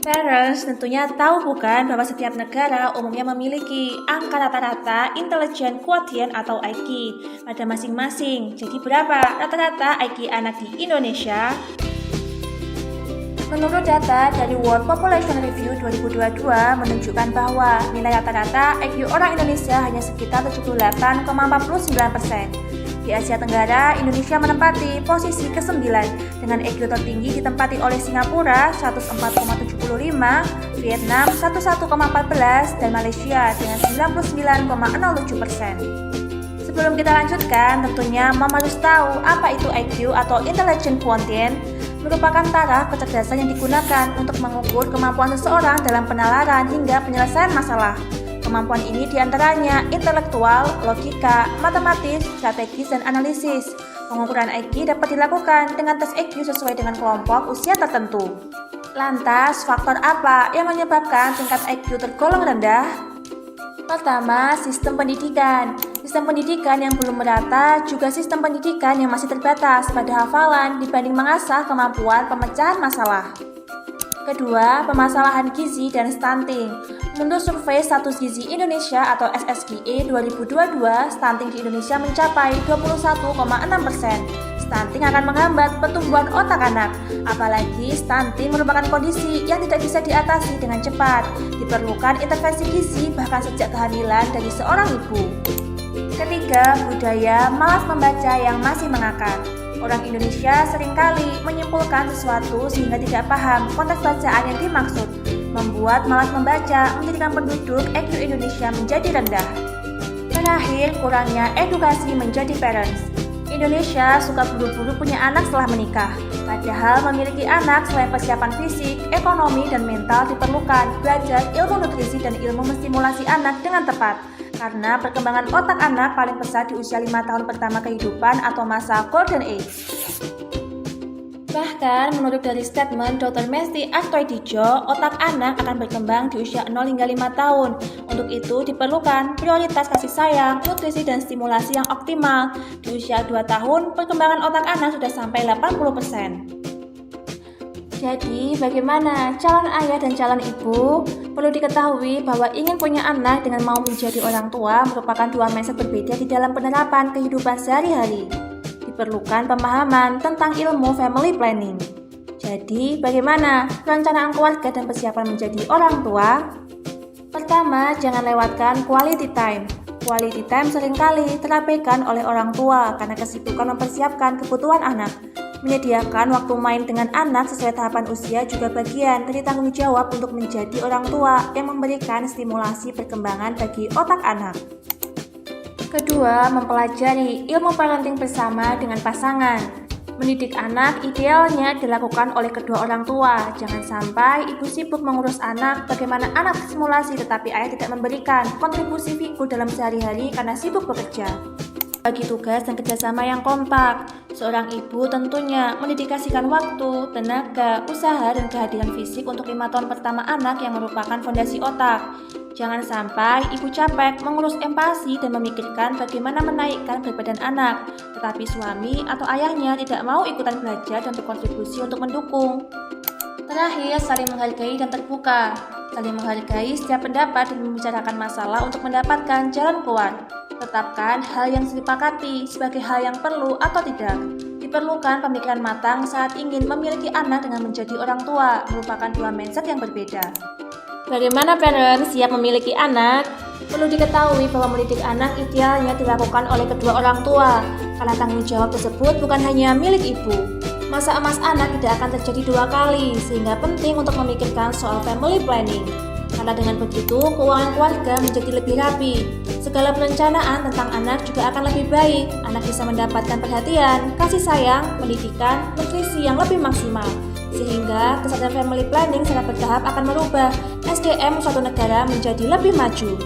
Parents tentunya tahu bukan bahwa setiap negara umumnya memiliki angka rata-rata Intelligence Quotient atau IQ pada masing-masing. Jadi berapa rata-rata IQ anak di Indonesia? Menurut data dari World Population Review 2022 menunjukkan bahwa nilai rata-rata IQ orang Indonesia hanya sekitar 78,49%. Di Asia Tenggara, Indonesia menempati posisi ke-9 dengan IQ tertinggi ditempati oleh Singapura 104,75, Vietnam 11,14, dan Malaysia dengan 99,07%. Sebelum kita lanjutkan, tentunya Mama harus tahu apa itu IQ atau Intelligence Quotient. Merupakan taraf kecerdasan yang digunakan untuk mengukur kemampuan seseorang dalam penalaran hingga penyelesaian masalah. Kemampuan ini diantaranya intelektual, logika, matematis, strategis, dan analisis. Pengukuran IQ dapat dilakukan dengan tes IQ sesuai dengan kelompok usia tertentu. Lantas, faktor apa yang menyebabkan tingkat IQ tergolong rendah? Pertama, sistem pendidikan. Sistem pendidikan yang belum merata, juga sistem pendidikan yang masih terbatas pada hafalan dibanding mengasah kemampuan pemecahan masalah. Kedua, permasalahan gizi dan stunting. Menurut survei Status Gizi Indonesia atau SSGI 2022, stunting di Indonesia mencapai 21,6%. Stunting akan menghambat pertumbuhan otak anak. Apalagi stunting merupakan kondisi yang tidak bisa diatasi dengan cepat. Diperlukan intervensi gizi bahkan sejak kehamilan dari seorang ibu. Ketiga, budaya malas membaca yang masih mengakar. Orang Indonesia seringkali menyimpulkan sesuatu sehingga tidak paham konteks bacaan yang dimaksud, membuat malas membaca menjadikan penduduk IQ Indonesia menjadi rendah. Terakhir, kurangnya edukasi menjadi parents. Indonesia suka buru-buru punya anak setelah menikah, padahal memiliki anak selain persiapan fisik, ekonomi, dan mental diperlukan belajar ilmu nutrisi dan ilmu menstimulasi anak dengan tepat. Karena perkembangan otak anak paling pesat di usia 5 tahun pertama kehidupan atau masa golden age. Bahkan menurut dari statement Dr. Mesti Artoidijo, otak anak akan berkembang di usia 0 hingga 5 tahun. Untuk itu diperlukan prioritas kasih sayang, nutrisi, dan stimulasi yang optimal. Di usia 2 tahun, perkembangan otak anak sudah sampai 80%. Jadi, bagaimana calon ayah dan calon ibu? Perlu diketahui bahwa ingin punya anak dengan mau menjadi orang tua merupakan dua mindset berbeda di dalam penerapan kehidupan sehari-hari. Diperlukan pemahaman tentang ilmu family planning. Jadi, bagaimana perencanaan keluarga dan persiapan menjadi orang tua? Pertama, jangan lewatkan quality time. Quality time seringkali terabaikan oleh orang tua karena kesibukan mempersiapkan kebutuhan anak. Menyediakan waktu main dengan anak sesuai tahapan usia juga bagian dari tanggung jawab untuk menjadi orang tua yang memberikan stimulasi perkembangan bagi otak anak. Kedua, mempelajari ilmu parenting bersama dengan pasangan. Mendidik anak idealnya dilakukan oleh kedua orang tua. Jangan sampai ibu sibuk mengurus anak, bagaimana anak stimulasi tetapi ayah tidak memberikan kontribusi figur dalam sehari-hari karena sibuk bekerja. Bagi tugas dan kerjasama yang kompak, seorang ibu tentunya mendedikasikan waktu, tenaga, usaha, dan kehadiran fisik untuk 5 tahun pertama anak yang merupakan fondasi otak. Jangan sampai ibu capek mengurus empati dan memikirkan bagaimana menaikkan berat badan anak, tetapi suami atau ayahnya tidak mau ikutan belajar dan berkontribusi untuk mendukung. Terakhir, saling menghargai dan terbuka. Saling menghargai setiap pendapat dan membicarakan masalah untuk mendapatkan jalan keluar. Tetapkan hal yang disepakati sebagai hal yang perlu atau tidak. Diperlukan pemikiran matang saat ingin memiliki anak dengan menjadi orang tua, merupakan dua mindset yang berbeda. Bagaimana parents siap memiliki anak? Perlu diketahui bahwa mendidik anak idealnya dilakukan oleh kedua orang tua, karena tanggung jawab tersebut bukan hanya milik ibu. Masa emas anak tidak akan terjadi 2 kali, sehingga penting untuk memikirkan soal family planning. Karena dengan begitu, keuangan keluarga menjadi lebih rapi. Segala perencanaan tentang anak juga akan lebih baik. Anak bisa mendapatkan perhatian, kasih sayang, pendidikan, nutrisi yang lebih maksimal. Sehingga kesadaran family planning secara bertahap akan merubah SDM suatu negara menjadi lebih maju.